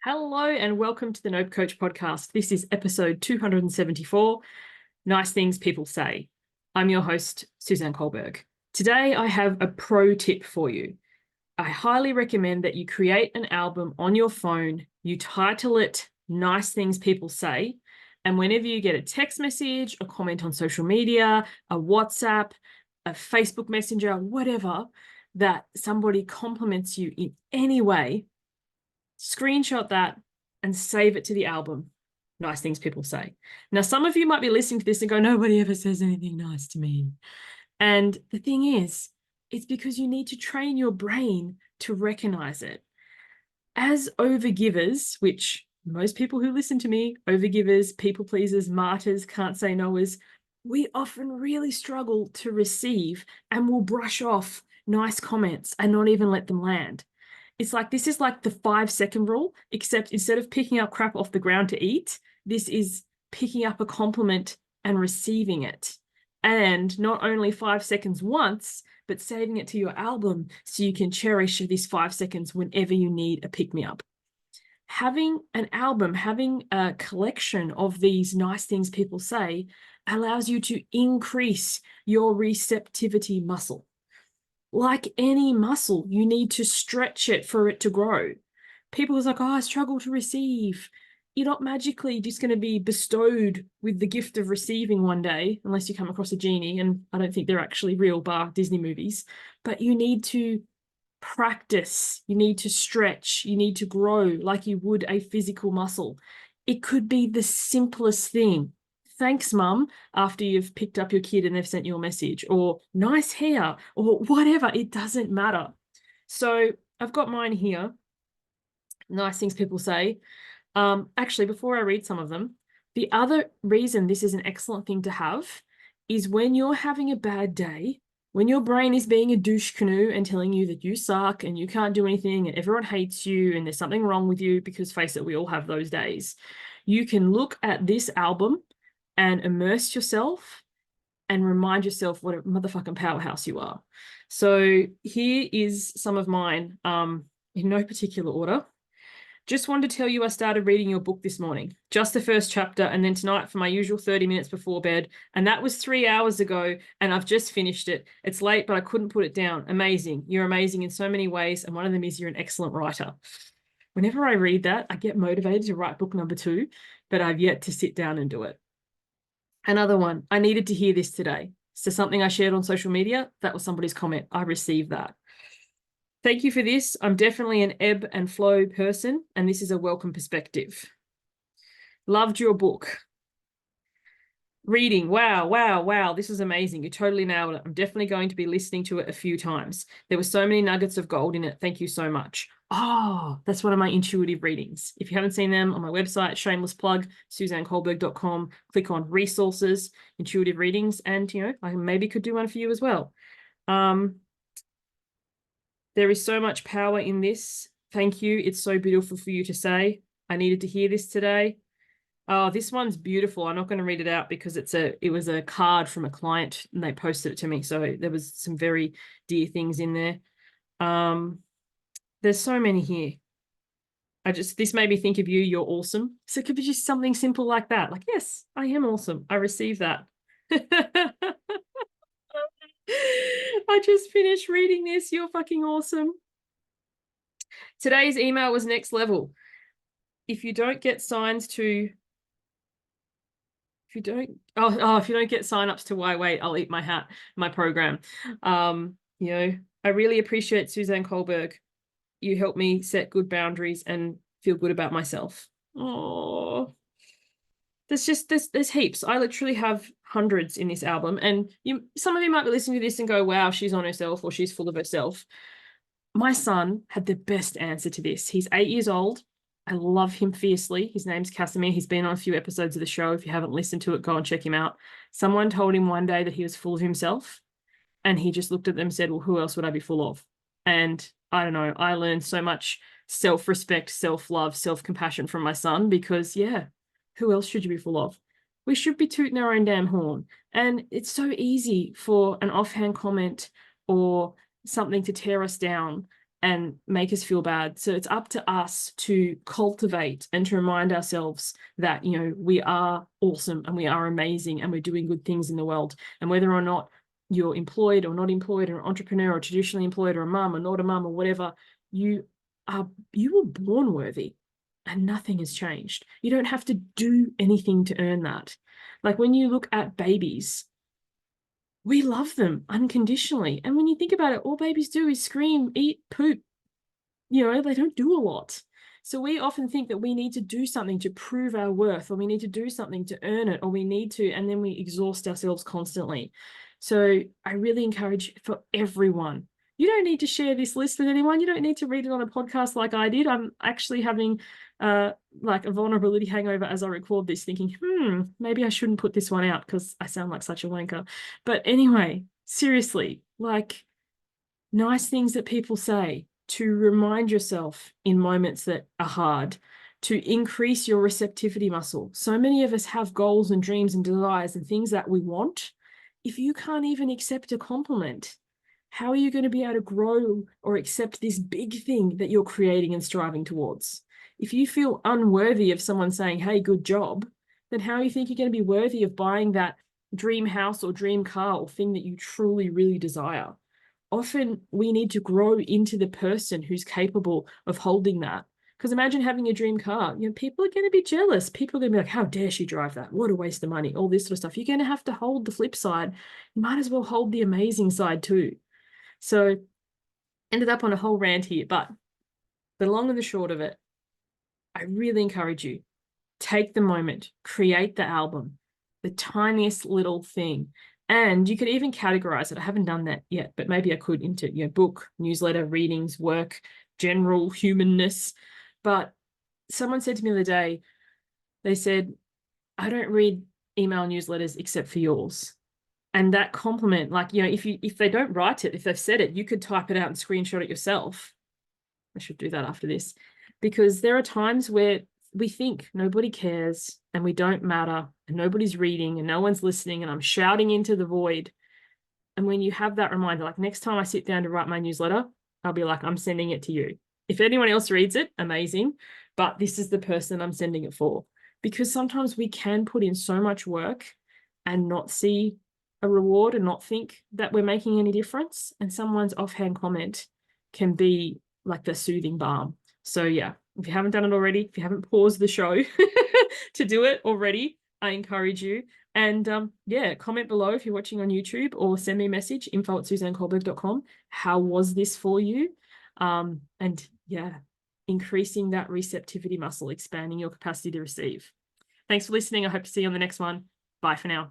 Hello and welcome to the Nope Coach podcast. This is episode 274, Nice Things People Say. I'm your host, Suzanne Culberg. Today I have a pro tip for you. I highly recommend that you create an album on your phone, you title it Nice Things People Say, and whenever you get a text message, a comment on social media, a WhatsApp, a Facebook Messenger, whatever, that somebody compliments you in any way, screenshot that and save it to the album. Nice Things People Say. Now, some of you might be listening to this and go, nobody ever says anything nice to me. And the thing is, it's because you need to train your brain to recognize it. As overgivers, which most people who listen to me, overgivers, people pleasers, martyrs, can't say noers, we often really struggle to receive and will brush off nice comments and not even let them land. It's like, this is like the 5-second rule, except instead of picking up crap off the ground to eat, this is picking up a compliment and receiving it. And not only 5 seconds once, but saving it to your album so you can cherish this 5 seconds whenever you need a pick-me-up. Having an album, having a collection of these nice things people say allows you to increase your receptivity muscle. Like any muscle, you need to stretch it for it to grow. People are like, oh, I struggle to receive. You're not magically just going to be bestowed with the gift of receiving one day, unless you come across a genie, and I don't think they're actually real, bar Disney movies. But you need to practice, you need to stretch, you need to grow like you would a physical muscle. It could be the simplest thing. Thanks, mum, after you've picked up your kid and they've sent you a message, or nice hair, or whatever. It doesn't matter. So I've got mine here. Nice things people say. Actually, before I read some of them, the other reason this is an excellent thing to have is when you're having a bad day, when your brain is being a douche canoe and telling you that you suck and you can't do anything and everyone hates you and there's something wrong with you, because face it, we all have those days. You can look at this album and immerse yourself and remind yourself what a motherfucking powerhouse you are. So here is some of mine, in no particular order. Just wanted to tell you I started reading your book this morning, just the first chapter, and then tonight for my usual 30 minutes before bed. And that was 3 hours ago, and I've just finished it. It's late, but I couldn't put it down. Amazing. You're amazing in so many ways, and one of them is you're an excellent writer. Whenever I read that, I get motivated to write book number 2, but I've yet to sit down and do it. Another one, I needed to hear this today. So something I shared on social media, that was somebody's comment. I received that. Thank you for this. I'm definitely an ebb and flow person, and this is a welcome perspective. Loved your book. Reading. Wow, wow, wow. This is amazing. You totally nailed it. I'm definitely going to be listening to it a few times. There were so many nuggets of gold in it. Thank you so much. Oh, that's one of my intuitive readings. If you haven't seen them, on my website, shameless plug, suzanneculberg.com, click on resources, intuitive readings, and, I maybe could do one for you as well. There is so much power in this. Thank you. It's so beautiful for you to say. I needed to hear this today. Oh, this one's beautiful. I'm not going to read it out because it was a card from a client and they posted it to me. So there was some very dear things in there. There's so many here. This made me think of you. You're awesome. So it could be just something simple like that. Like, yes, I am awesome. I received that. I just finished reading this. You're fucking awesome. Today's email was next level. If you don't get signs to, if you don't get signups to Why Wait, I'll eat my hat, my program. I really appreciate Suzanne Culberg. You help me set good boundaries and feel good about myself. Oh, there's heaps. I literally have hundreds in this album, and some of you might be listening to this and go, wow, she's on herself or she's full of herself. My son had the best answer to this. He's 8 years old. I love him fiercely. His name's Casimir. He's been on a few episodes of the show. If you haven't listened to it, go and check him out. Someone told him one day that he was full of himself, and he just looked at them and said, well, who else would I be full of? And I don't know, I learned so much self-respect, self-love, self-compassion from my son because, yeah, who else should you be full of? We should be tooting our own damn horn. And it's so easy for an offhand comment or something to tear us down. and make us feel bad. So it's up to us to cultivate and to remind ourselves that, you know, we are awesome and we are amazing and we're doing good things in the world. And whether or not you're employed or not employed, or an entrepreneur or traditionally employed, or a mum or not a mum or whatever, you were born worthy and nothing has changed. You don't have to do anything to earn that. Like when you look at babies, we love them unconditionally. And when you think about it, all babies do is scream, eat, poop. You know, they don't do a lot. So we often think that we need to do something to prove our worth, or we need to do something to earn it, or we need to, and then we exhaust ourselves constantly. So I really encourage for everyone. You don't need to share this list with anyone. You don't need to read it on a podcast like I did. I'm actually having like a vulnerability hangover as I record this, thinking, maybe I shouldn't put this one out because I sound like such a wanker. But anyway, seriously, like nice things that people say, to remind yourself in moments that are hard, to increase your receptivity muscle. So many of us have goals and dreams and desires and things that we want. If you can't even accept a compliment, how are you going to be able to grow or accept this big thing that you're creating and striving towards? If you feel unworthy of someone saying, hey, good job, then how do you think you're going to be worthy of buying that dream house or dream car or thing that you truly, really desire? Often we need to grow into the person who's capable of holding that. Because imagine having a dream car. You know, people are going to be jealous. People are going to be like, how dare she drive that? What a waste of money. All this sort of stuff. You're going to have to hold the flip side. You might as well hold the amazing side too. So ended up on a whole rant here, but the long and the short of it, I really encourage you, take the moment, create the album, the tiniest little thing. And you could even categorize it. I haven't done that yet, but maybe I could, into, you know, book, newsletter, readings, work, general humanness. But someone said to me the other day, they said, I don't read email newsletters except for yours. And that compliment, like, you know, if they don't write it, if they've said it, you could type it out and screenshot it yourself. I should do that after this, because there are times where we think nobody cares and we don't matter and nobody's reading and no one's listening and I'm shouting into the void. And when you have that reminder, like next time I sit down to write my newsletter, I'll be like, I'm sending it to you. If anyone else reads it, amazing, but this is the person I'm sending it for. Because sometimes we can put in so much work and not see a reward and not think that we're making any difference. And someone's offhand comment can be like the soothing balm. So yeah, if you haven't done it already, if you haven't paused the show to do it already, I encourage you. And yeah, comment below if you're watching on YouTube, or send me a message, info@suzanneculberg.com. How was this for you? And yeah, increasing that receptivity muscle, expanding your capacity to receive. Thanks for listening. I hope to see you on the next one. Bye for now.